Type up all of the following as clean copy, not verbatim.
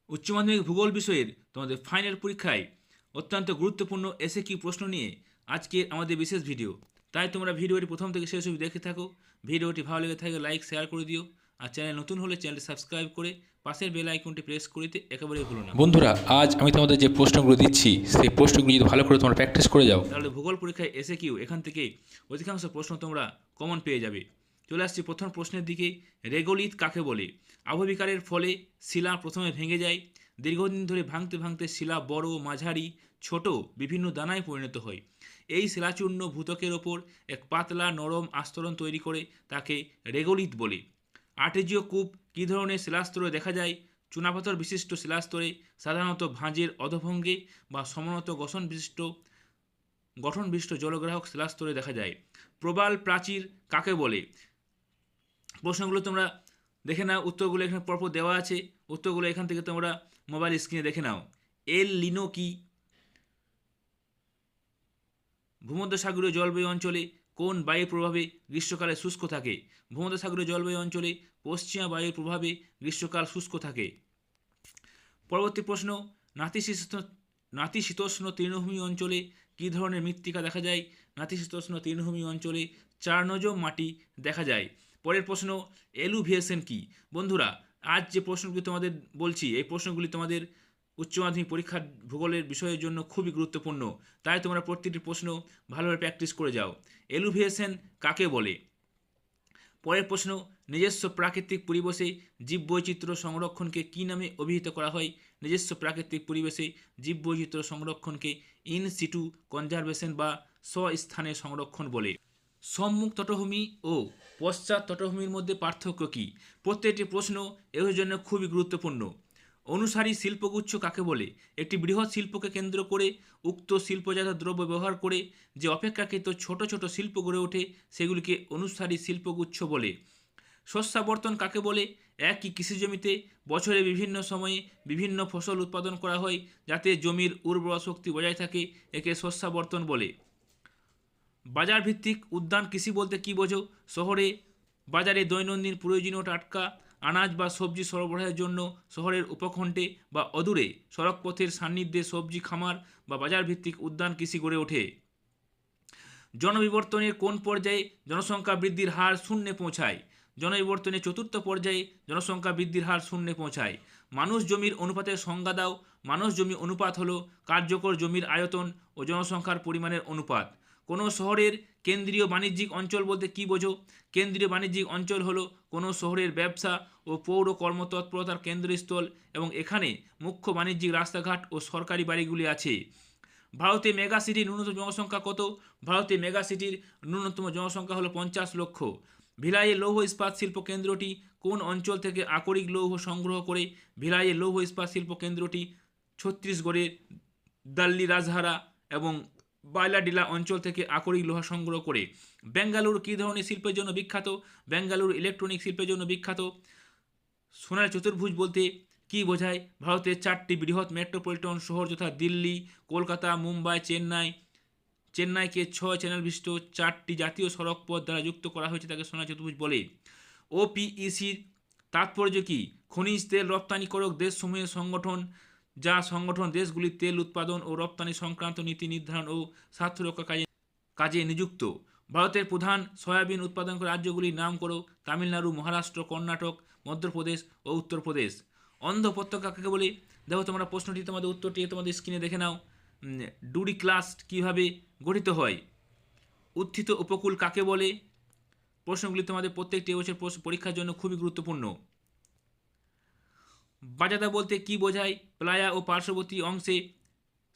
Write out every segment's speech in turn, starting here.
উচ্চ মাধ্যমিক ভূগোল বিষয়ের তোমাদের ফাইনাল পরীক্ষায় অত্যন্ত গুরুত্বপূর্ণ এসএকিউ প্রশ্ন নিয়ে আজকে আমাদের বিশেষ ভিডিও। তাই তোমরা ভিডিওটি প্রথম থেকে শেষ অবধি দেখে থাকো। ভিডিওটি ভালো লেগে থাকে লাইক শেয়ার করে দিও, আর চ্যানেল নতুন হলে চ্যানেলটি সাবস্ক্রাইব করে পাশের বেল আইকনটি প্রেস করে দিতে একেবারেই ভুলো না। বন্ধুরা, আজ আমি তোমাদের যে প্রশ্নগুলো দিচ্ছি সেই প্রশ্নগুলো যদি ভালো করে তোমরা প্র্যাকটিস করে যাও তাহলে ভূগোল পরীক্ষায় এসএকিউ এখান থেকে অধিকাংশ প্রশ্ন তোমরা কমন পেয়ে যাবে। চলে আসছি প্রথম প্রশ্নের দিকে। রেগোলিথ কাকে বলে? আবহবিকারের ফলে শিলা প্রথমে ভেঙে যায়। দীর্ঘদিন ধরে ভাঙতে ভাঙতে শিলা বড়, মাঝারি, ছোট বিভিন্ন দানায় পরিণত হয়। এই শিলাচূর্ণ ভূত্বকের ওপর এক পাতলা নরম আস্তরণ তৈরি করে তাকে রেগোলিথ বলে। আর্টেজীয় কূপ কী ধরনের শিলাস্তরে দেখা যায়? চুনাপাথর বিশিষ্ট শিলাস্তরে, সাধারণত ভাঁজের অধভঙ্গে বা সমানত গঠন বিশিষ্ট জলগ্রাহক শিলাস্তরে দেখা যায়। প্রবাল প্রাচীর কাকে বলে? প্রশ্নগুলো তোমরা দেখে নাও, উত্তরগুলো এখানে পরপর দেওয়া আছে। উত্তরগুলো এখান থেকে তোমরা মোবাইল স্ক্রিনে দেখে নাও। এল লিনো কি? ভূমধ্যসাগরীয় জলবায়ু অঞ্চলে কোন বায়ুর প্রভাবে গ্রীষ্মকালে শুষ্ক থাকে? ভূমধ্যসাগরীয় জলবায়ু অঞ্চলে পশ্চিমা বায়ুর প্রভাবে গ্রীষ্মকাল শুষ্ক থাকে। পরবর্তী প্রশ্ন, নাতিশীতোষ্ণ তৃণভূমি অঞ্চলে কী ধরনের মৃত্তিকা দেখা যায়? নাতিশীতোষ্ণ তৃণভূমি অঞ্চলে চার্নজম মাটি দেখা যায়। পরের প্রশ্ন, এলুভিয়েশন কি? বন্ধুরা, আজ যে প্রশ্নগুলি তোমাদের বলছি এই প্রশ্নগুলি তোমাদের উচ্চ মাধ্যমিক পরীক্ষার ভূগোলের বিষয়ের জন্য খুবই গুরুত্বপূর্ণ। তাই তোমরা প্রত্যেকটি প্রশ্ন ভালোভাবে প্র্যাকটিস করে যাও। এলুভিয়েশন কাকে বলে? পরের প্রশ্ন, নিজস্ব প্রাকৃতিক পরিবেশে জীববৈচিত্র্য সংরক্ষণকে কী নামে অভিহিত করা হয়? নিজস্ব প্রাকৃতিক পরিবেশে জীববৈচিত্র্য সংরক্ষণকে ইন সিটু কনজারভেশন বা স্বস্থানে সংরক্ষণ বলে। সম্মুখ তটভূমি ও পশ্চাৎ তটভূমির মধ্যে পার্থক্য কী? প্রত্যেকটি প্রশ্ন এর জন্য খুবই গুরুত্বপূর্ণ। অনুসারী শিল্পগুচ্ছ কাকে বলে? একটি বৃহৎ শিল্পকে কেন্দ্র করে উক্ত শিল্পজাত দ্রব্য ব্যবহার করে যে অপেক্ষাকৃত ছোট ছোট শিল্প গড়ে ওঠে সেগুলিকে অনুসারী শিল্পগুচ্ছ বলে। শস্যাবর্তন কাকে বলে? একই কৃষিজমিতে বছরে বিভিন্ন সময়ে বিভিন্ন ফসল উৎপাদন করা হয় যাতে জমির উর্বরা শক্তি বজায় থাকে, একে শস্যাবর্তন বলে। বাজার ভিত্তিক উদ্যান কৃষি বলতে কী বোঝো? শহরে বাজারে দৈনন্দিন প্রয়োজনীয় টাটকা আনাজ বা সবজি সরবরাহের জন্য শহরের উপকণ্ঠে বা অদূরে সড়কপথের সান্নিধ্যে সবজি খামার বা বাজার ভিত্তিক উদ্যান কৃষি গড়ে ওঠে। জনবিবর্তনের কোন পর্যায়ে জনসংখ্যা বৃদ্ধির হার শূন্যে পৌঁছায়? জনবিবর্তনের চতুর্থ পর্যায়ে জনসংখ্যা বৃদ্ধির হার শূন্যে পৌঁছায়। মানুষ জমির অনুপাতের সংজ্ঞা দাও। মানুষ জমি অনুপাত হলো কার্যকর জমির আয়তন ও জনসংখ্যার পরিমাণের অনুপাত। কোনো শহরের কেন্দ্রীয় বাণিজ্যিক অঞ্চল বলতে কী বোঝো? কেন্দ্রীয় বাণিজ্যিক অঞ্চল হলো কোনো শহরের ব্যবসা ও পৌর কর্মতৎপরতার কেন্দ্রস্থল এবং এখানে মুখ্য বাণিজ্যিক রাস্তাঘাট ও সরকারি বাড়িগুলি আছে। ভারতে মেগা সিটির ন্যূনতম জনসংখ্যা কত? ভারতে মেগা সিটির ন্যূনতম জনসংখ্যা হলো 50 লক্ষ। ভিলাইয়ের লৌহ ইস্পাত শিল্প কেন্দ্রটি কোন অঞ্চল থেকে আকরিক লৌহ সংগ্রহ করে? ভিলাইয়ের লৌহ ইস্পাত শিল্প কেন্দ্রটি ছত্তিশগড়ের দাল্লি রাজহারা এবং বাইলাডিলা অঞ্চল থেকে আকরিক লোহা সংগ্রহ করে। বেঙ্গালুরু কী ধরনের শিল্পের জন্য বিখ্যাত? বেঙ্গালুরু ইলেকট্রনিক শিল্পের জন্য বিখ্যাত। সোনার চতুর্ভুজ বলতে কী বোঝায়? ভারতের 4টি বৃহৎ মেট্রোপলিটন শহর যথা দিল্লি, কলকাতা, মুম্বাই, চেন্নাইকে 6 চ্যানেল বিশিষ্ট 4টি জাতীয় সড়ক পথ দ্বারা যুক্ত করা হয়েছে, তাকে সোনার চতুর্ভুজ বলে। ওপিইসির তাৎপর্য কী? খনিজ তেল রপ্তানিকারক দেশসমূহের সংগঠন, যা সংগঠন দেশগুলির তেল উৎপাদন ও রপ্তানি সংক্রান্ত নীতি নির্ধারণ ও স্বার্থরক্ষা কাজে নিযুক্ত। ভারতের প্রধান সয়াবিন উৎপাদনকারী রাজ্যগুলির নাম করো। তামিলনাড়ু, মহারাষ্ট্র, কর্ণাটক, মধ্যপ্রদেশ ও উত্তরপ্রদেশ। অন্ধ উপত্যকা কাকে বলে? দেখো তোমরা প্রশ্নটি তোমাদের উত্তরটি তোমাদের স্ক্রিনে দেখে নাও। ডুডিক্লাস্ট কীভাবে গঠিত হয়? উত্থিত উপকূল কাকে বলে? প্রশ্নগুলি তোমাদের প্রত্যেকটি এবছর পরীক্ষার জন্য খুবই গুরুত্বপূর্ণ। বাজাদা বলতে কী বোঝায়? প্লায়া ও পার্শ্ববর্তী অংশে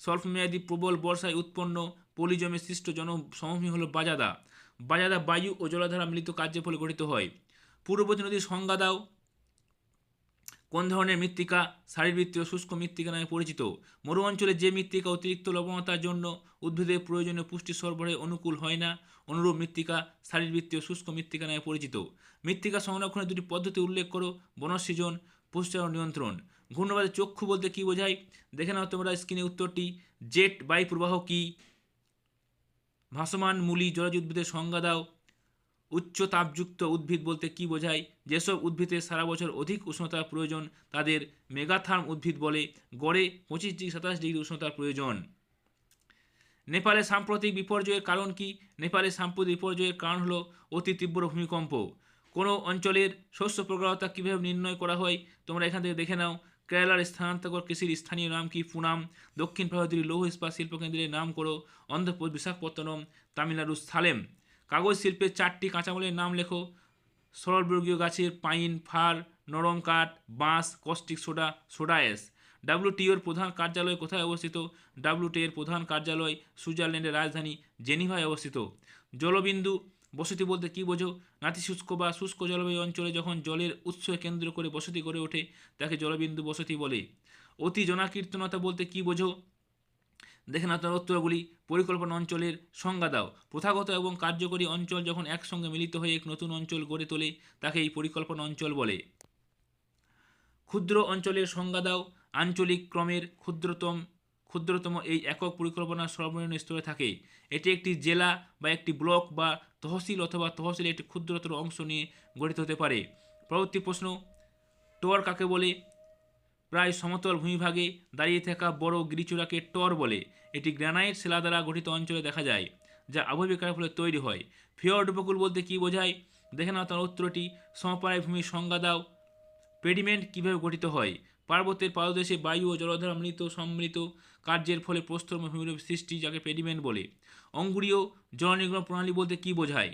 স্বল্পমেয়াদী প্রবল বর্ষায় উৎপন্ন পলিজমে সৃষ্ট সমভূমি হল বাজাদা। বাজাদা বায়ু ও জলাধারা মিলিত কার্যের ফলে গঠিত হয়। পূর্ববর্তী নদীর সংজ্ঞা দাও। কোন ধরনের মৃত্তিকা শারীরবৃত্তীয় শুষ্ক মৃত্তিকা নামে পরিচিত? মরু অঞ্চলে যে মৃত্তিকা অতিরিক্ত লবণতার জন্য উদ্ভিদের প্রয়োজনীয় পুষ্টি সরবরাহে অনুকূল হয় না, অনুরূপ মৃত্তিকা শারীরবৃত্তীয় শুষ্ক মৃত্তিকা নামে পরিচিত। মৃত্তিকা সংরক্ষণের দুটি পদ্ধতি উল্লেখ করো। বনসৃজন, পুষ্টায়ন নিয়ন্ত্রণ। ঘূর্ণবাদের চক্ষু বলতে কী বোঝায়? দেখে নাও তোমরা স্ক্রিনে উত্তরটি। জেট বায়ু প্রবাহ কী? ভাসমান মূলী জলজ উদ্ভিদের সংজ্ঞা দাও। উচ্চ তাপযুক্ত উদ্ভিদ বলতে কি বোঝায়? যেসব উদ্ভিদের সারা বছর অধিক উষ্ণতার প্রয়োজন তাদের মেগাথার্ম উদ্ভিদ বলে। গড়ে 25 ডিগ্রি 27 ডিগ্রি উষ্ণতার প্রয়োজন। নেপালে সাম্প্রতিক বিপর্যয়ের কারণ কি? নেপালে সাম্প্রতিক বিপর্যয়ের কারণ হলো অতি তীব্র ভূমিকম্প। কোনো অঞ্চলের শস্য প্রগাঢ়তা কীভাবে নির্ণয় করা হয় তোমরা এখান থেকে দেখে নাও। কেরালার স্থানান্তর কৃষির স্থানীয় নাম কি? পুনাম। দক্ষিণ ভারতের লৌহ ইস্পাত শিল্পকেন্দ্রের নাম করো। অন্ধ্রপ্রদেশ বিশাখাপত্তনম, তামিলনাড়ু সালেম। কাগজ শিল্পের 4টি কাঁচামালের নাম লেখো। সরলবর্গীয় গাছের পাইন, ফার, নরম কাঠ, বাঁশ, কস্টিক সোডা, সোডা অ্যাশ। ডাব্লিউটিওর প্রধান কার্যালয় কোথায় অবস্থিত? ডাব্লিউটিও এর প্রধান কার্যালয় সুইজারল্যান্ডের রাজধানী জেনিভায় অবস্থিত। জলবিন্দু বসতি বলতে কী বোঝো? নাতিশুষ্ক বা শুষ্ক জলবায়ু অঞ্চলে যখন জলের উৎসকে কেন্দ্র করে বসতি গড়ে ওঠে তাকে জলবিন্দু বসতি বলে। অতি জনাকীর্তনতা বলতে কী বোঝো? দেখে না তার উত্তরগুলি। পরিকল্পনা অঞ্চলের সংজ্ঞা দাও। প্রথাগত এবং কার্যকরী অঞ্চল যখন একসঙ্গে মিলিত হয়ে এক নতুন অঞ্চল গড়ে তোলে তাকে এই পরিকল্পনা অঞ্চল বলে। ক্ষুদ্র অঞ্চলের সংজ্ঞা দাও। আঞ্চলিক ক্রমের ক্ষুদ্রতম এই একক পরিকল্পনার সর্বনিম্ন স্তরে থাকে। এটি একটি জেলা বা একটি ব্লক বা তহসিল অথবা তহসিলের একটি ক্ষুদ্রতর অংশ নিয়ে গঠিত হতে পারে। পরবর্তী প্রশ্ন, টর কাকে বলে? প্রায় সমতল ভূমিভাগে দাঁড়িয়ে থাকা বড় গিরিচূড়াকে টর বলে। এটি গ্রানাইট শিলা দ্বারা গঠিত অঞ্চলে দেখা যায় যা আবহবিকারের ফলে তৈরি হয়। ফিয়র্ড উপকূল বলতে কী বোঝায়? দেখে নাও তার উত্তরটি। সমপাড়ায় ভূমির সংজ্ঞা দাও। পেডিমেন্ট কীভাবে গঠিত হয়? পার্বত্যের পাদদেশে বায়ু ও জলধারা সম্মিলিত কার্যের ফলে প্রস্তর ভূমিরূপ সৃষ্টি, যাকে পেডিমেন্ট বলে। অঙ্গুরীয় জলনির্গমন প্রণালী বলতে কী বোঝায়?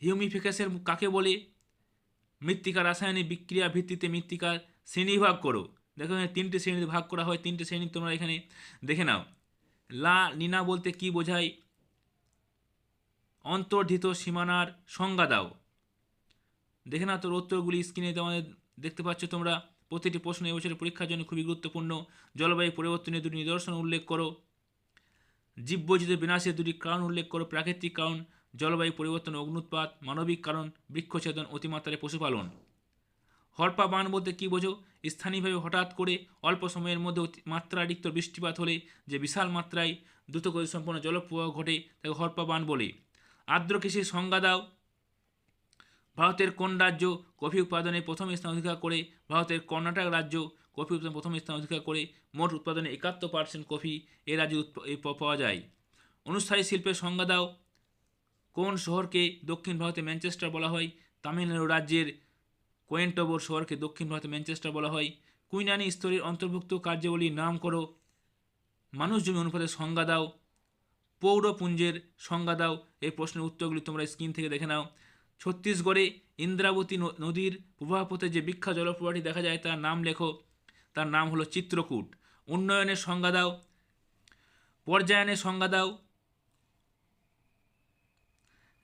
হিউমিফিকেশন কাকে বলে? মৃত্তিকা রাসায়নিক বিক্রিয়া ভিত্তিতে মৃত্তিকার শ্রেণীভাগ করো। দেখো এখানে 3টি শ্রেণীতে ভাগ করা হয়। 3টি শ্রেণী তোমরা এখানে দেখে নাও। লা নিনা বলতে কী বোঝায়? অন্তর্ধিত সীমানার সংজ্ঞা দাও। দেখে নাও তোর উত্তরগুলি স্ক্রিনে তোমাদের দেখতে পাচ্ছ তোমরা। প্রতিটি প্রশ্ন এবছরের পরীক্ষার জন্য খুবই গুরুত্বপূর্ণ। জলবায়ু পরিবর্তনের 2টি নিদর্শন উল্লেখ করো। জীববৈচিত্র্য বিনাশের 2টি কারণ উল্লেখ করো। প্রাকৃতিক কারণ জলবায়ু পরিবর্তন, অগ্নুৎপাত। মানবিক কারণ বৃক্ষছেদন, অতিমাত্রায় পশুপালন। হরপা বান বলতে কী বোঝো? স্থানীয়ভাবে হঠাৎ করে অল্প সময়ের মধ্যে মাত্রাতিরিক্ত বৃষ্টিপাত হলে যে বিশাল মাত্রায় দ্রুতগতি সম্পন্ন জলপ্রবাহ ঘটে তাকে হরপা বান বলে। আর্দ্র কৃষির সংজ্ঞা দাও। ভারতের কোন রাজ্য কফি উৎপাদনে প্রথম স্থান অধিকার করে? ভারতের কর্ণাটক রাজ্য কফি উৎপাদনে প্রথম স্থান অধিকার করে। মোট উৎপাদনে 71% কফি এ রাজ্যে পাওয়া যায়। অনুস্থায়ী শিল্পের সংজ্ঞা দাও। কোন শহরকে দক্ষিণ ভারতে ম্যানচেস্টার বলা হয়? তামিলনাড়ু রাজ্যের কোয়েম্বাটোর শহরকে দক্ষিণ ভারতে ম্যানচেস্টার বলা হয়। কুইনানি স্তরের অন্তর্ভুক্ত কার্যাবলীর নাম করো। মানুষ জমি অনুপাতের সংজ্ঞা দাও। পৌরপুঞ্জের সংজ্ঞা দাও। এই প্রশ্নের উত্তরগুলি তোমরা স্ক্রিন থেকে দেখে নাও। ছত্তিশগড়ে ইন্দ্রাবতী নদীর প্রবাহপথে যে বিখ্যাত জলপ্রপাতটি দেখা যায় তার নাম লেখো। তার নাম হলো চিত্রকূট। উন্নয়নের সংজ্ঞা দাও। পর্যায়নের সংজ্ঞা দাও।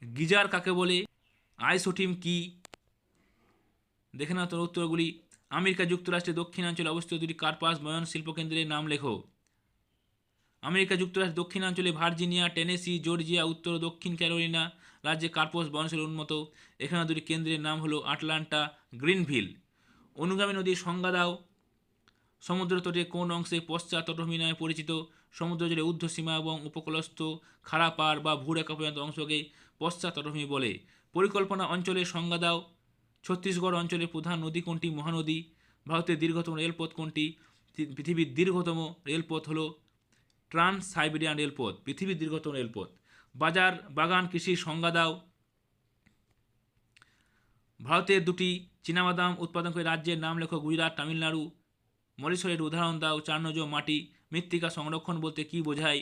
গিজার কাকে বলে? আইসোটিম কি? দেখে নাও তোর উত্তরগুলি। আমেরিকা যুক্তরাষ্ট্রের দক্ষিণাঞ্চলে অবস্থিত 2টি কার্পাস বয়ন শিল্পকেন্দ্রের নাম লেখো। আমেরিকা যুক্তরাষ্ট্রের দক্ষিণাঞ্চলে ভার্জিনিয়া, টেনেসি, জর্জিয়া, উত্তর ও দক্ষিণ ক্যারোলিনা রাজ্যে কার্পাস বয়নশীল উন্নত। এখানে 2টি কেন্দ্রের নাম হলো আটলান্টা, গ্রিনভিল। অনুগামী নদীর সংজ্ঞা দাও। সমুদ্র তটে কোন অংশে পশ্চাৎ তটভূমি নামে পরিচিত? সমুদ্র জলে ঊর্ধ্বসীমা এবং উপকূলস্থ খাড়া পাড় বা ভূরেখা পর্যন্ত অংশকে পশ্চাৎ তটভূমি বলে। পরিকল্পনা অঞ্চলের সংজ্ঞা দাও। ছত্তিশগড় অঞ্চলের প্রধান নদী কোনটি? মহানদী। ভারতের দীর্ঘতম রেলপথ কোনটি? পৃথিবীর দীর্ঘতম রেলপথ হলো ট্রান্স সাইবেরিয়ান রেলপথ, পৃথিবীর দীর্ঘতম রেলপথ। বাগান কৃষির সংজ্ঞা দাও। ভারতের 2টি চীনাবাদাম উৎপাদনকারী রাজ্যের নাম লেখো। গুজরাট, তামিলনাড়ু। মরিশরের উদাহরণ দাও। চার্নজ মাটি। মৃত্তিকা সংরক্ষণ বলতে কী বোঝায়?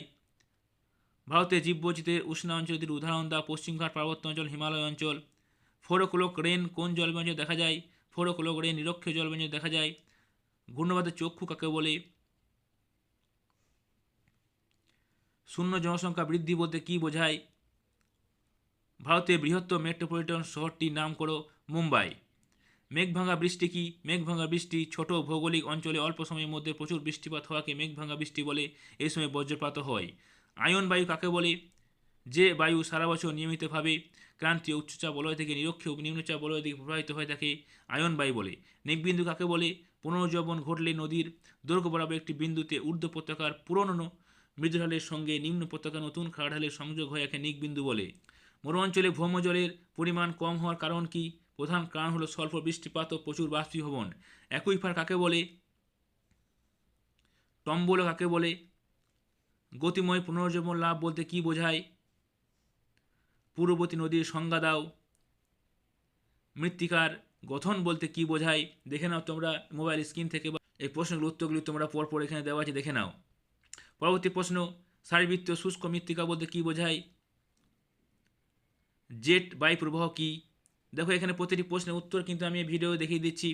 ভারতের জীববৈচিত্র্যের উষ্ণাঞ্চলের উদাহরণ দাও। পশ্চিমঘাট পার্বত্য অঞ্চল, হিমালয় অঞ্চল। 4 o'clock রেন কোন জলবায়ু অঞ্চলে দেখা যায়? 4 o'clock রেন নিরক্ষীয় জলবায়ু অঞ্চলে দেখা যায়। ঘূর্ণবাদের চক্ষু কাকে বলে? শূন্য জনসংখ্যা বৃদ্ধি বলতে কী বোঝায়? ভারতের বৃহত্তম মেট্রোপলিটন শহরটির নাম করো। মুম্বাই। মেঘভাঙা বৃষ্টি কি? মেঘভাঙা বৃষ্টি ছোট ভৌগোলিক অঞ্চলে অল্প সময়ের মধ্যে প্রচুর বৃষ্টিপাত হওয়াকে মেঘভাঙা বৃষ্টি বলে। এই সময় বজ্রপাত হয়। আয়ন বায়ু কাকে বলে? যে বায়ু সারা বছর নিয়মিতভাবে ক্রান্তীয় উচ্চচাপ বলয় থেকে নিরক্ষীয় নিম্নচাপ বলয়ের দিকে প্রবাহিত হয়ে থাকে আয়ন বায়ু বলে। নিকবিন্দু কাকে বলে? পুনর্জীবন ঘটলে নদীর দৈর্ঘ্য বরাবর একটি বিন্দুতে ঊর্ধ্ব পতাকার পুরনো মৃদু ঢালের সঙ্গে নিম্ন পতাকা নতুন খাড়া ঢালের সংযোগ হয়ে একে নিকবিন্দু বলে। মরু অঞ্চলে ভৌমজলের পরিমাণ কম হওয়ার কারণ কি? প্রধান কারণ হলো স্বল্প বৃষ্টিপাত ও প্রচুর বাষ্পীভবন। অ্যাকুইফার কাকে বলে? টম্বল কাকে বলে? গতিময় পুনর্জীবন লাভ বলতে কি বোঝায়? পূর্ববর্তী নদীর সংজ্ঞা দাও। মৃত্তিকার গঠন বলতে কি বোঝায়? দেখে নাও তোমরা মোবাইল স্ক্রিন থেকে, বা এই প্রশ্নগুলোর উত্তরগুলি তোমরা পরপর এখানে দেওয়া আছে, দেখে নাও। পরবর্তী প্রশ্ন, সারিবৃত্তীয় শুষ্ক মৃত্তিকা বলতে কি বোঝায়? জেট বায়ু প্রবাহ কি? দেখো এখানে প্রতিটি প্রশ্নের উত্তর কিন্তু আমি ভিডিও দেখিয়ে দিচ্ছি।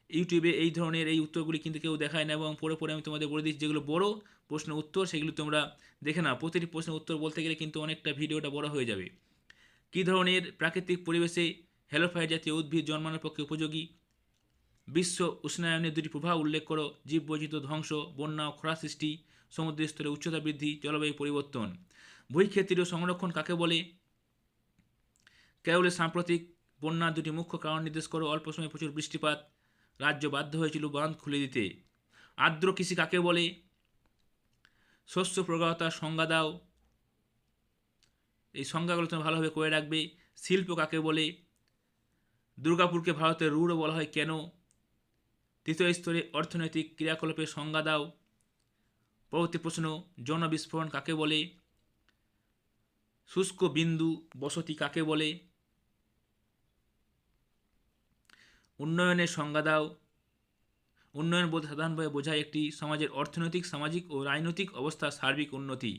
ইউটিউবে এই ধরনের এই উত্তরগুলি কিন্তু কেউ দেখায় না, এবং পরে পরে আমি তোমাদের বলে দিচ্ছি যেগুলো বড় প্রশ্নের উত্তর সেগুলো তোমরা দেখে নাও। প্রতিটি প্রশ্নের উত্তর বলতে গেলে কিন্তু অনেকটা ভিডিওটা বড় হয়ে যাবে। কী ধরনের প্রাকৃতিক পরিবেশে হেলোফাইট জাতীয় উদ্ভিদ জন্মানোর পক্ষে উপযোগী? বিশ্ব উষ্ণায়নের দুটি প্রভাব উল্লেখ করো। জীববৈচিত্র্য ধ্বংস, বন্যা ও খরা সৃষ্টি, সমুদ্রের স্তরে উচ্চতা বৃদ্ধি, জলবায়ু পরিবর্তন। ভূক্ষেত্রীয় সংরক্ষণ কাকে বলে? কেরলের সাম্প্রতিক বন্যার দুটি মুখ্য কারণ নির্দেশ করো। অল্প সময়ে প্রচুর বৃষ্টিপাত, রাজ্য বাধ্য হয়েছিল বাঁধ খুলে দিতে। আর্দ্র কৃষি কাকে বলে? শস্য প্রগাঢ়তার সংজ্ঞা দাও। এই সংজ্ঞাগুলো তুমি ভালোভাবে করে রাখবে। শিল্প কাকে বলে? দুর্গাপুরকে ভারতের রুড়ো বলা হয় কেন? তৃতীয় স্তরে অর্থনৈতিক ক্রিয়াকলাপের সংজ্ঞা দাও। পরবর্তী প্রশ্ন, জনবিস্ফোরণ কাকে বলে? শুষ্ক বিন্দু বসতি কাকে বলে? উন্নয়নের সংজ্ঞা দাও। উন্নয়ন বলতে সাধারণভাবে বোঝায় একটি সমাজের অর্থনৈতিক, সামাজিক ও রাজনৈতিক অবস্থার সার্বিক উন্নতি।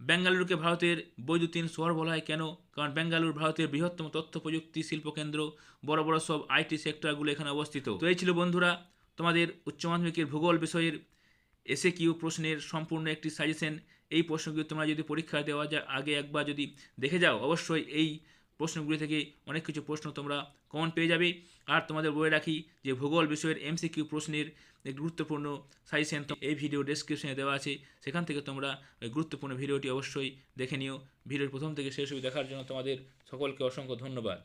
বেঙ্গালুরুকে ভারতের বৈদ্যুতিন শহর বলা হয় কেন? কারণ বেঙ্গালুরু ভারতের বৃহত্তম তথ্য প্রযুক্তি শিল্পকেন্দ্র, বড় বড় সব আইটি সেক্টরগুলো এখানে অবস্থিত। তো এই ছিল বন্ধুরা তোমাদের উচ্চ মাধ্যমিকের ভূগোল বিষয়ের এসএকিউ প্রশ্নের সম্পূর্ণ একটি সাজেশন। এই প্রশ্নগুলি তোমরা যদি পরীক্ষা দেওয়া আগে একবার যদি দেখে যাও, অবশ্যই এই প্রশ্নগুলি থেকে অনেক কিছু প্রশ্ন তোমরা কমন পেয়ে যাবে। আর তোমাদের বলে রাখি যে ভূগোল বিষয়ের এমসিকিউ প্রশ্নের এক গুরুত্বপূর্ণ সাজেশন এই ভিডিও ডেসক্রিপশনে দেওয়া আছে, সেখান থেকে তোমরা ওই গুরুত্বপূর্ণ ভিডিওটি অবশ্যই দেখে নিও। ভিডিওর প্রথম থেকে শেষ অবধি দেখার জন্য তোমাদের সকলকে অসংখ্য ধন্যবাদ।